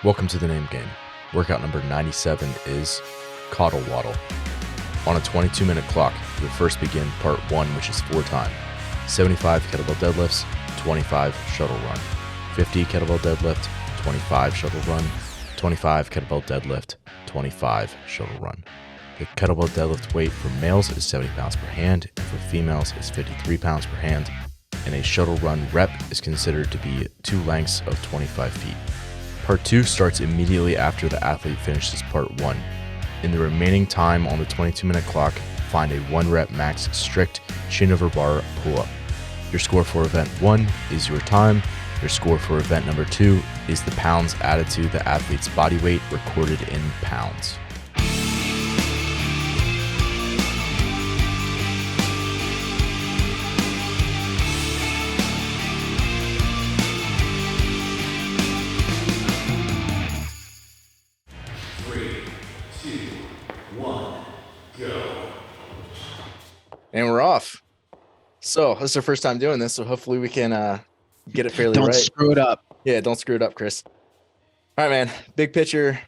Welcome to the name game. Workout number 97 is Caudle Waddle. On a 22-minute clock, you'll first begin part 1, which is 4 time. 75 kettlebell deadlifts, 25 shuttle run. 50 kettlebell deadlift, 25 shuttle run. 25 kettlebell deadlift, 25 shuttle run. The kettlebell deadlift weight for males is 70 pounds per hand, and for females is 53 pounds per hand. And a shuttle run rep is considered to be 2 lengths of 25 feet. Part 2 starts immediately after the athlete finishes part 1. In the remaining time on the 22-minute clock, find a 1 rep max strict chin over bar pull-up. Your score for event 1 is your time. Your score for event number 2 is the pounds added to the athlete's body weight recorded in pounds. And we're off. So this is our first time doing this, so hopefully we can get it fairly right. Don't screw it up. Yeah, don't screw it up, Chris. All right, man. Big picture.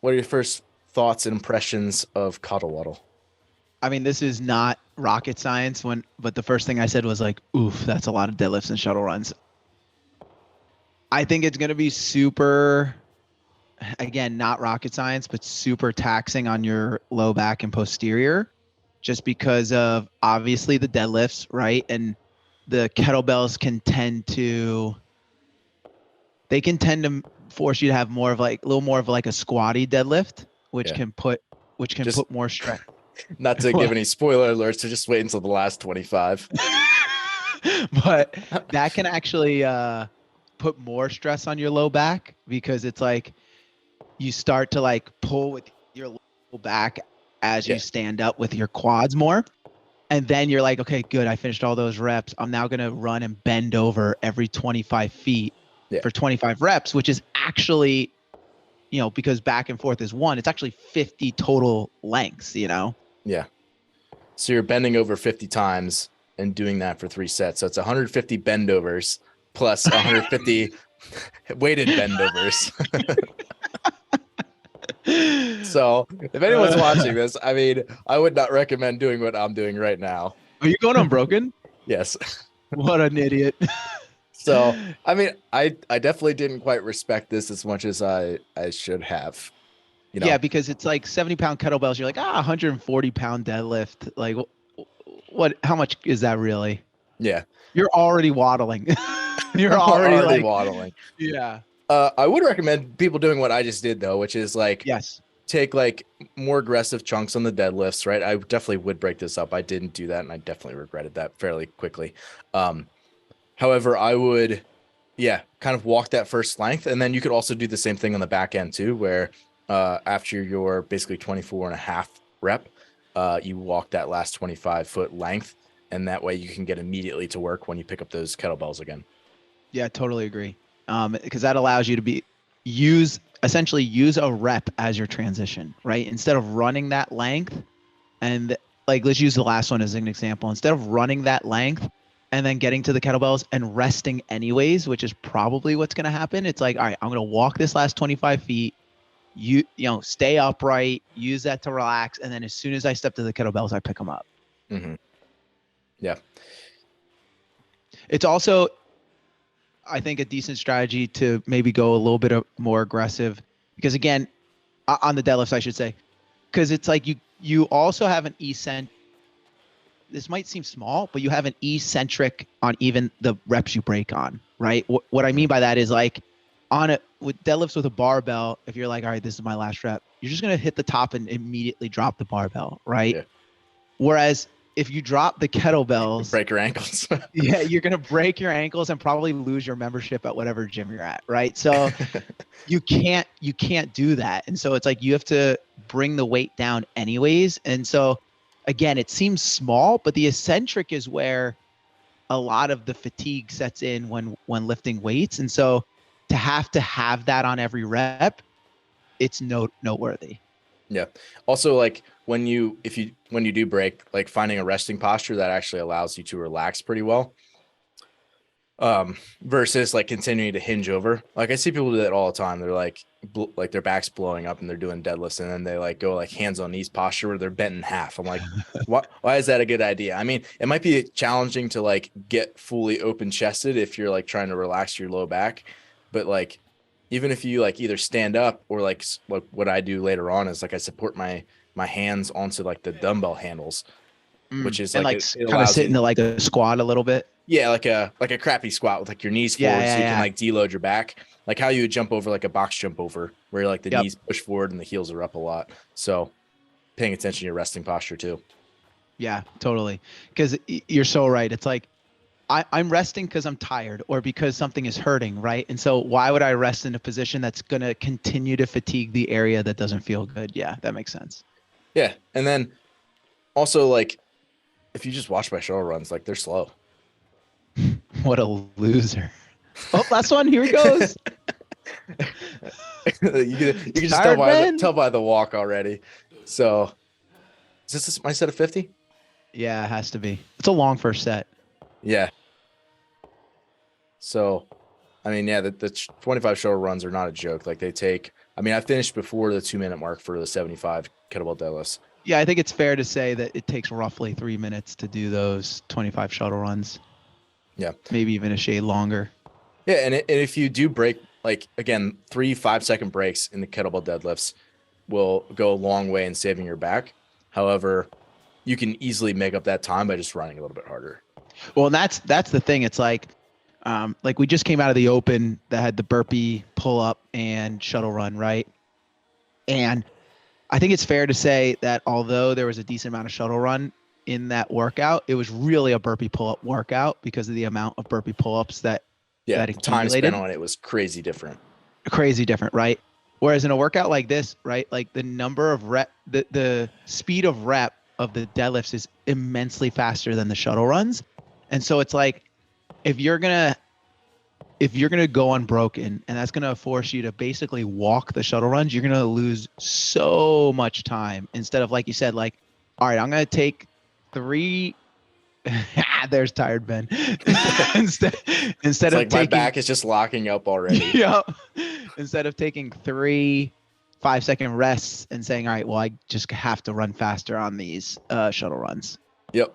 What are your first thoughts and impressions of Caudle Waddle? I mean, this is not rocket science, but the first thing I said was like, oof, that's a lot of deadlifts and shuttle runs. I think it's going to be super, again, not rocket science, but super taxing on your low back and posterior, just because of obviously the deadlifts, right? And the kettlebells can tend to force you to have more of like a little more of like a squatty deadlift, which can put more stress. Not to give any spoiler alerts, so just wait until the last 25. But that can actually put more stress on your low back, because it's like you start to like pull with your low back as you stand up with your quads more. And then you're like, okay, good. I finished all those reps. I'm now going to run and bend over every 25 feet for 25 reps, which is actually, because back and forth is 1, it's actually 50 total lengths, Yeah. So you're bending over 50 times and doing that for 3 sets. So it's 150 bendovers plus 150 weighted bendovers. So if anyone's watching this, I mean, I would not recommend doing what I'm doing right now. Are you going unbroken? Yes. What an idiot. So, I mean, I definitely didn't quite respect this as much as I should have. Yeah, because it's like 70-pound kettlebells. You're like, 140-pound deadlift. Like, how much is that really? Yeah. You're already waddling. You're already waddling. Yeah. I would recommend people doing what I just did, though, which is like, take like more aggressive chunks on the deadlifts, right? I definitely would break this up. I didn't do that, and I definitely regretted that fairly quickly. However, I would, kind of walk that first length, and then you could also do the same thing on the back end too, where after your basically 24 and a half rep, you walk that last 25-foot length, and that way you can get immediately to work when you pick up those kettlebells again. Yeah, totally agree. Because that allows you to use a rep as your transition, right? Instead of running that length, and like, let's use the last one as an example. Instead of running that length and then getting to the kettlebells and resting anyways, which is probably what's going to happen. It's like, all right, I'm going to walk this last 25 feet, stay upright, use that to relax. And then as soon as I step to the kettlebells, I pick them up. Mm-hmm. Yeah. It's also, I think, a decent strategy to maybe go a little bit more aggressive, because again, on the deadlifts, I should say, because it's like you also have an this might seem small, but you have an eccentric on even the reps you break on, right? What I mean by that is like with deadlifts with a barbell, if you're like, all right, this is my last rep, you're just going to hit the top and immediately drop the barbell, right? Yeah. Whereas if you drop the kettlebells, break your ankles. Yeah, you're going to break your ankles and probably lose your membership at whatever gym you're at, right? So you can't do that. And so it's like you have to bring the weight down anyways. And so again, it seems small, but the eccentric is where a lot of the fatigue sets in when lifting weights. And so to have that on every rep, it's noteworthy. Yeah. Also, like when you do break, like finding a resting posture that actually allows you to relax pretty well. Versus like continuing to hinge over. Like I see people do that all the time. They're like their back's blowing up and they're doing deadlifts and then they like go like hands on knees posture where they're bent in half. I'm like, why is that a good idea? I mean, it might be challenging to like get fully open chested if you're like trying to relax your low back, but like even if you like either stand up or like what I do later on is like I support my hands onto like the dumbbell handles, which is And like like it kind of allows sit you. into like a squat a little bit. Yeah, like a crappy squat with like your knees Yeah, forward so yeah, you can yeah. like deload your back. Like how you would jump over like a box jump over where like the Yep. knees push forward and the heels are up a lot. So paying attention to your resting posture too. Yeah, totally. Because you're so right. It's like I'm resting because I'm tired or because something is hurting, right? And so why would I rest in a position that's going to continue to fatigue the area that doesn't feel good? Yeah, that makes sense. Yeah. And then also like if you just watch my shuttle runs, like they're slow. What a loser. Oh, last one. Here he goes. You can just Tired man. tell by the walk already. So is this my set of 50? Yeah, it has to be. It's a long first set. Yeah. So I mean, yeah, the 25 shuttle runs are not a joke. Like they take, I mean, I finished before the 2 minute mark for the 75 kettlebell deadlifts. Yeah, I think it's fair to say that it takes roughly 3 minutes to do those 25 shuttle runs. Yeah. Maybe even a shade longer. Yeah. And if you do break, like again, 3 5-second breaks in the kettlebell deadlifts will go a long way in saving your back. However, you can easily make up that time by just running a little bit harder. Well, and that's the thing. It's like we just came out of the open that had the burpee, pull up, and shuttle run, right? And I think it's fair to say that although there was a decent amount of shuttle run in that workout, it was really a burpee pull up workout because of the amount of burpee pull ups that Yeah. that The time spent accumulated. on it was crazy different. Crazy different, right? Whereas in a workout like this, right, like the number of the speed of rep of the deadlifts is immensely faster than the shuttle runs. And so it's like if you're gonna go unbroken and that's gonna force you to basically walk the shuttle runs, you're gonna lose so much time instead of like you said, like, all right, I'm gonna take three. There's tired Ben. instead It's instead of like my taking back is just locking up already. yeah, instead of taking 3 5-second rests and saying, all right, well, I just have to run faster on these shuttle runs. Yep.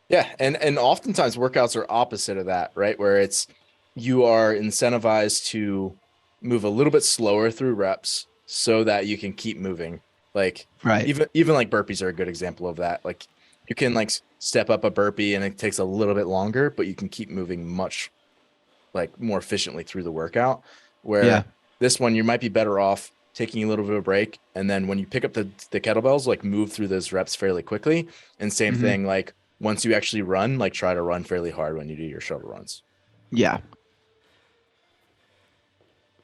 Yeah, and oftentimes workouts are opposite of that, right? Where it's you are incentivized to move a little bit slower through reps so that you can keep moving. Like Right. even like burpees are a good example of that. Like you can like step up a burpee and it takes a little bit longer, but you can keep moving much like more efficiently through the workout. Where Yeah. this one you might be better off taking a little bit of a break, and then when you pick up the kettlebells, like move through those reps fairly quickly. And same Mhm. thing, like once you actually run, like try to run fairly hard when you do your shuttle runs. Yeah.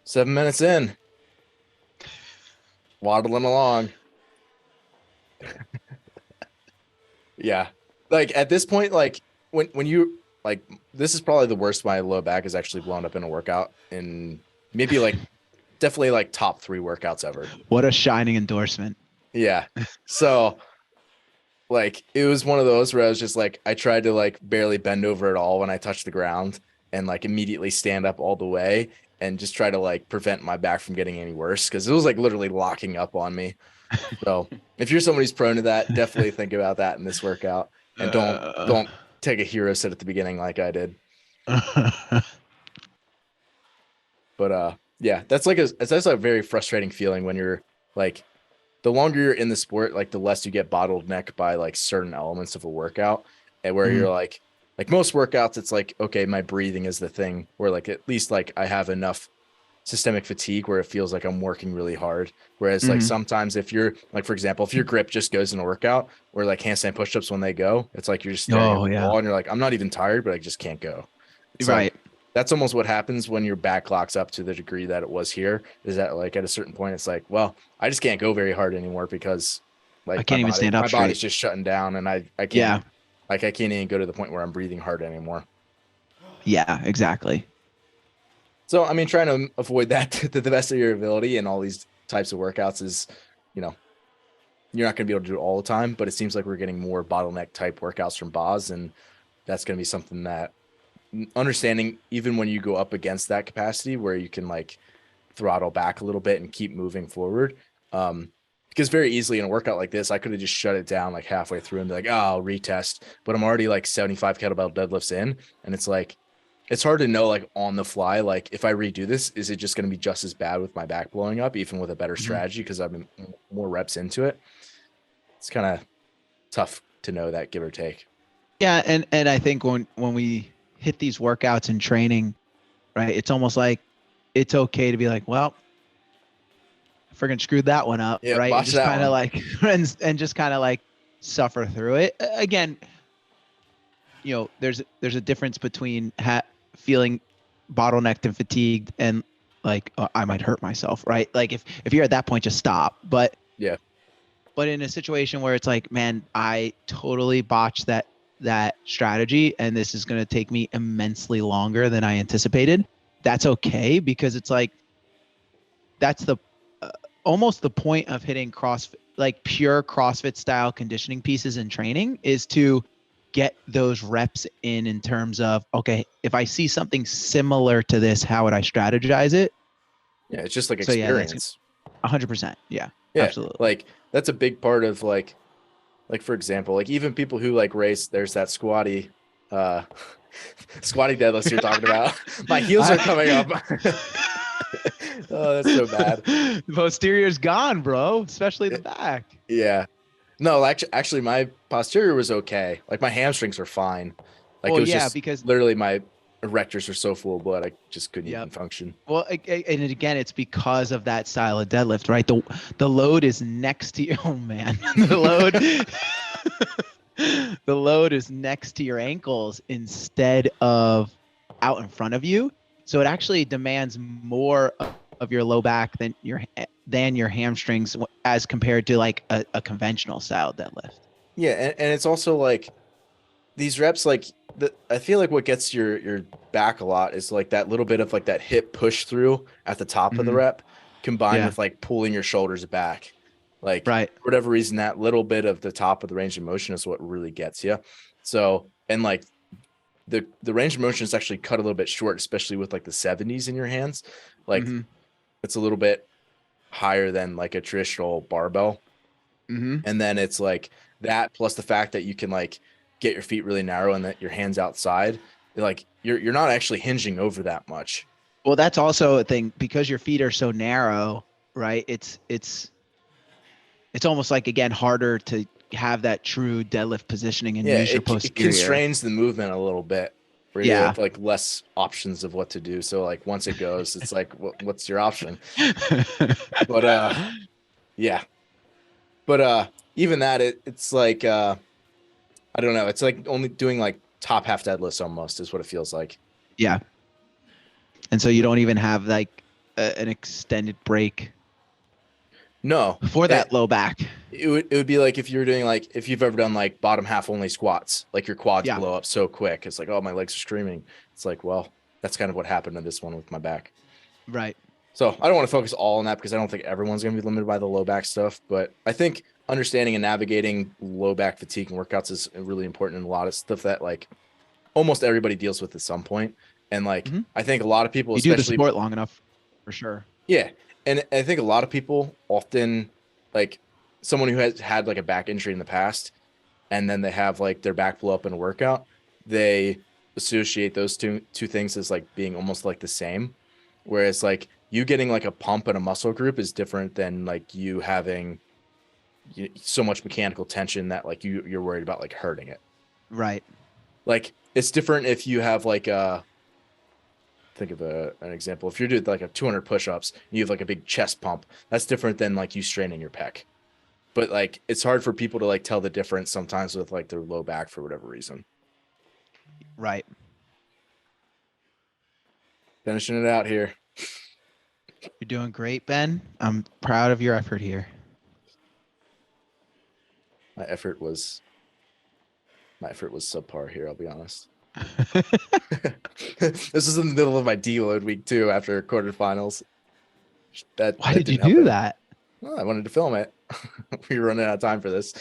7 minutes in, waddling along. Yeah, like at this point, like when you like this is probably the worst my low back is actually blown up in a workout in maybe like definitely like top 3 workouts ever. What a shining endorsement. Yeah, so like it was one of those where I was just like I tried to like barely bend over at all when I touched the ground and like immediately stand up all the way and just try to like prevent my back from getting any worse because it was like literally locking up on me. So if you're somebody who's prone to that, definitely think about that in this workout and don't take a hero sit at the beginning like I did. But yeah, that's like that's a very frustrating feeling when you're like the longer you're in the sport, like the less you get bottlenecked by like certain elements of a workout, and where you're like most workouts, it's like, okay, my breathing is the thing where like at least like I have enough systemic fatigue where it feels like I'm working really hard. Whereas like sometimes if you're like, for example, if your grip just goes in a workout or like handstand pushups when they go, it's like you're just staring at Oh, the yeah. wall and you're like, I'm not even tired, but I just can't go. It's Right. like that's almost what happens when your back locks up to the degree that it was here. Is that like at a certain point, it's like, well, I just can't go very hard anymore because I like can't even stand up my straight. body's just shutting down and I can't Yeah. like I can't even go to the point where I'm breathing hard anymore. Yeah, exactly. So, I mean, trying to avoid that to the best of your ability and all these types of workouts is, you know, you're not going to be able to do it all the time, but it seems like we're getting more bottleneck type workouts from Boz, and that's going to be something that understanding even when you go up against that capacity where you can like throttle back a little bit and keep moving forward. Because very easily in a workout like this, I could have just shut it down like halfway through and be like, oh, I'll retest. But I'm already like 75 kettlebell deadlifts in. And it's like, it's hard to know like on the fly, like if I redo this, is it just going to be just as bad with my back blowing up, even with a better strategy? Because I've been more reps into it. It's kind of tough to know that, give or take. Yeah. And I think when we hit these workouts and training, right, it's almost like it's okay to be like, well, friggin' screwed that one up, Yeah, right? And watch just that kind of one. like and just kind of like suffer through it. Again, there's a difference between feeling bottlenecked and fatigued and like, oh, I might hurt myself, right? Like if you're at that point, just stop. But Yeah. But in a situation where it's like, man, I totally botched that strategy, and this is going to take me immensely longer than I anticipated. That's okay, because it's like that's the almost the point of hitting CrossFit, like pure CrossFit style conditioning pieces in training, is to get those reps in terms of, okay, if I see something similar to this, how would I strategize it? Yeah, it's just like So yeah, that's experience. 100%. Yeah, Yeah, absolutely. like that's a big part of like for example, like even people who like race, there's that squatty squatty deadlifts you're talking about. My heels are coming up. Oh, that's so bad. The posterior's gone, bro, especially the back. Yeah. No, actually my posterior was okay. Like my hamstrings are fine. Like Well, it was yeah, just because literally my erectors are so full of blood I just couldn't yep. even function. Well, and again, it's because of that style of deadlift, right? The load is next to you. Oh man, the load the load is next to your ankles instead of out in front of you. So it actually demands more of your low back than your hamstrings as compared to like a conventional style deadlift. Yeah, and it's also like these reps, like I feel like what gets your back a lot is like that little bit of like that hip push through at the top of the rep, combined Yeah. with like pulling your shoulders back. Like Right. for whatever reason, that little bit of the top of the range of motion is what really gets you. So, and like the range of motion is actually cut a little bit short, especially with like the 70s in your hands. Like it's a little bit higher than like a traditional barbell. And then it's like that plus the fact that you can like get your feet really narrow and that your hands outside, like you're not actually hinging over that much. Well, that's also a thing because your feet are so narrow, right? It's almost like, again, harder to have that true deadlift positioning and Yeah, use your it posterior. constrains the movement a little bit where you Yeah. have like less options of what to do. So like once it goes, it's like what's your option? But yeah. But even that it's like I don't know, it's like only doing like top half deadlifts almost is what it feels like. Yeah. And so you don't even have like an extended break No. for that low back. It would be like if you were doing like if you've ever done like bottom half only squats, like your quads Yeah. blow up so quick. It's like, oh, my legs are screaming. It's like, well, that's kind of what happened to this one with my back. Right. So I don't want to focus all on that because I don't think everyone's going to be limited by the low back stuff. But I think understanding and navigating low back fatigue and workouts is really important in a lot of stuff that like almost everybody deals with at some point. And like I think a lot of people, You do the especially sport long enough, for sure. yeah. And I think a lot of people often like someone who has had like a back injury in the past and then they have like their back blow up in a workout, they associate those two things as like being almost like the same. Whereas like you getting like a pump in a muscle group is different than like you having so much mechanical tension that like you're worried about like hurting it. Right. Like it's different if you have like think of an example. If you're doing like a 200 push-ups, you have like a big chest pump. That's different than like you straining your pec. But like it's hard for people to like tell the difference sometimes with like their low back for whatever reason. Right. Finishing it out here. You're doing great, Ben. I'm proud of your effort here. My effort was subpar here, I'll be honest. This is in the middle of my deload week too after quarterfinals. Why did you do that? Well, I wanted to film it. We were running out of time for this.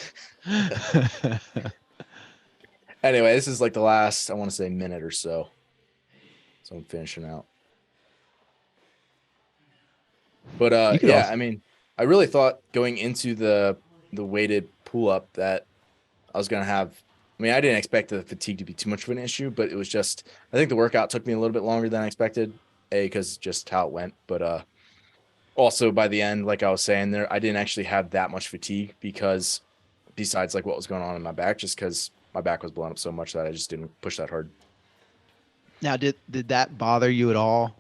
Anyway, this is like the last, I want to say, minute or so. So I'm finishing out. But Also, I mean, I really thought going into the weighted pull-up that I was gonna have. I mean, I didn't expect the fatigue to be too much of an issue, but it was just, I think the workout took me a little bit longer than I expected. Because just how it went, but also by the end, like I was saying there, I didn't actually have that much fatigue because besides like what was going on in my back, just because my back was blowing up so much that I just didn't push that hard. now did that bother you at all,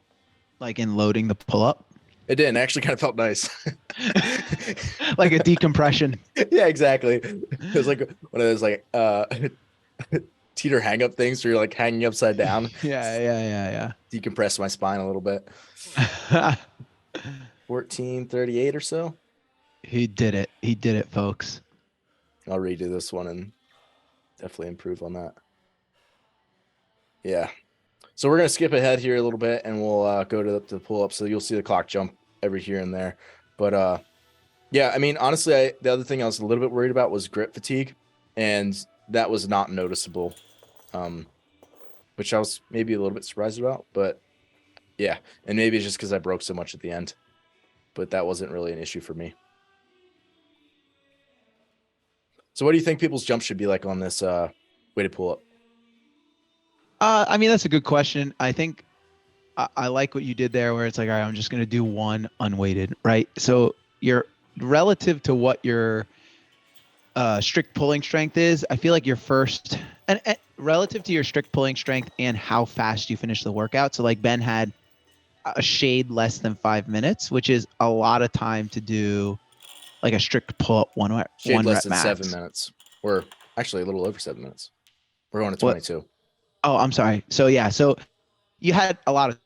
like in loading the pull-up? It didn't. It actually kind of felt nice. Like a decompression. Yeah, exactly. It was like one of those like teeter hang up things where you're like hanging upside down. Yeah. Decompress my spine a little bit. 1438 or so. He did it, folks. I'll redo this one and definitely improve on that. Yeah. So we're going to skip ahead here a little bit and we'll go to the pull-up. So you'll see the clock jump every here and there. But yeah, I mean, honestly, the other thing I was a little bit worried about was grip fatigue, and that was not noticeable, which I was maybe a little bit surprised about. But yeah, and maybe it's just because I broke so much at the end, but that wasn't really an issue for me. So what do you think people's jump should be like on this weighted pull-up? I mean, that's a good question. I think I like what you did there, where it's like, all right, I'm just going to do one unweighted, right? So you're relative to what your strict pulling strength is. I feel like your first and relative to your strict pulling strength and how fast you finish the workout. So like Ben had a shade less than 5 minutes, which is a lot of time to do like a strict pull-up one rep Less than max. 7 minutes, or actually a little over 7 minutes. We're going to 22. What? Oh, I'm sorry. So yeah, so you had a lot of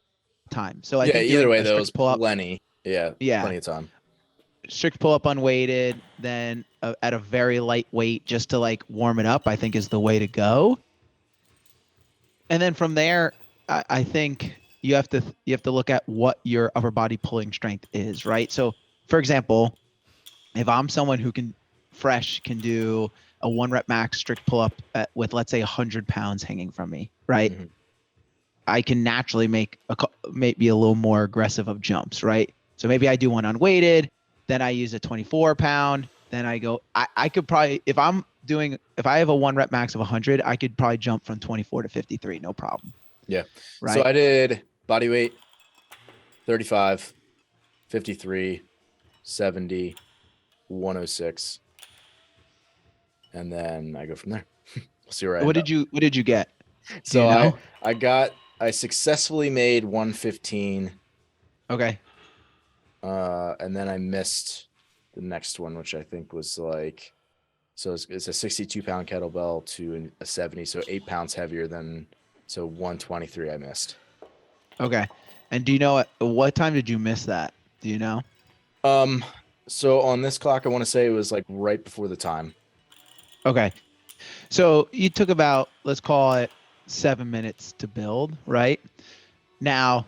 time. So I think either way, though, strict pull-up, plenty. Yeah, plenty of time. Strict pull-up unweighted, then at a very light weight just to like warm it up, I think is the way to go. And then from there, I think you have to look at what your upper body pulling strength is, right? So for example, if I'm someone who can do a 1 rep max strict pull-up with, let's say, 100 pounds hanging from me, right? Mm-hmm. I can naturally make maybe a little more aggressive of jumps, right? So maybe I do one unweighted, then I use a 24 pound, then I go, I could probably, if I have a 1 rep max of 100, I could probably jump from 24 to 53, no problem. Yeah. Right. So I did body weight, 35, 53, 70, 106. And then I go from there. We'll see where I What did you get? So I successfully made 115. Okay. And then I missed the next one, which I think was like, so it's a 62 pound kettlebell to a 70. So 8 pounds heavier so 123 I missed. Okay. And do you know what time did you miss that? Do you know? So on this clock, I want to say it was like right before the time. Okay. So you took about, let's call it 7 minutes to build, right? Now,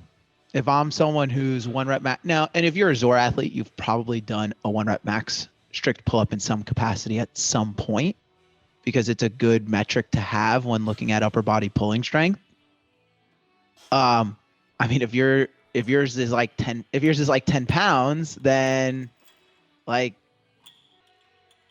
if I'm someone who's 1 rep max now, and if you're a Zor athlete, you've probably done a 1 rep max strict pull-up in some capacity at some point, because it's a good metric to have when looking at upper body pulling strength. I mean, if yours is like 10 pounds, then like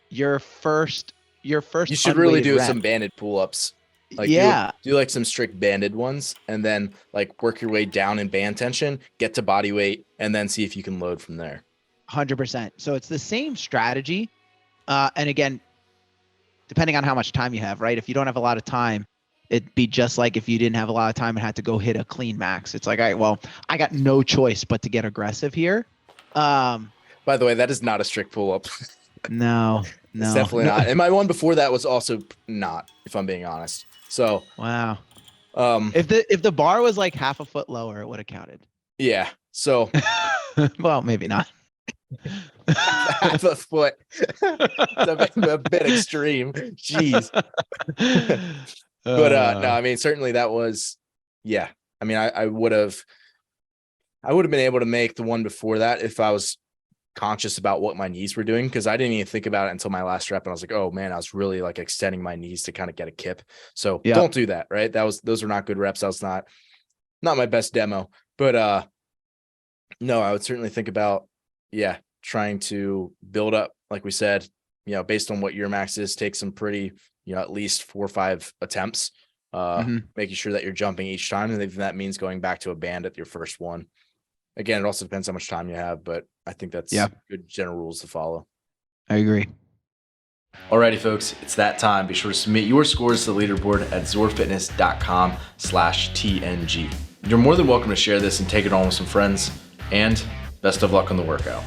your first you should really do some banded pull-ups. Like, yeah, do like some strict banded ones, and then like work your way down in band tension, get to body weight, and then see if you can load from there. 100%. So it's the same strategy. And again, depending on how much time you have, right? If you don't have a lot of time, it'd be just like if you didn't have a lot of time and had to go hit a clean max. It's like, all right, well, I got no choice but to get aggressive here. By the way, that is not a strict pull-up. No, it's definitely not. And my one before that was also not, if I'm being honest. So wow. If the bar was like half a foot lower, it would have counted. Yeah. So well, maybe not. half a foot. It's a bit extreme. Jeez. But no, I mean, certainly that was, yeah. I mean, I would have been able to make the one before that if I was conscious about what my knees were doing, because I didn't even think about it until my last rep, and I was like, oh man, I was really like extending my knees to kind of get a kip. So Don't do that, right? Those are not good reps. I was not not my best demo, but no, I would certainly think about, trying to build up, like we said, based on what your max is, take some pretty, at least 4 or 5 attempts, making sure that you're jumping each time. And if that means going back to a band at your first one. Again, it also depends how much time you have, but I think that's good general rules to follow. I agree. Alrighty, folks, it's that time. Be sure to submit your scores to the leaderboard at zorfitness.com/TNG. You're more than welcome to share this and take it on with some friends, and best of luck on the workout.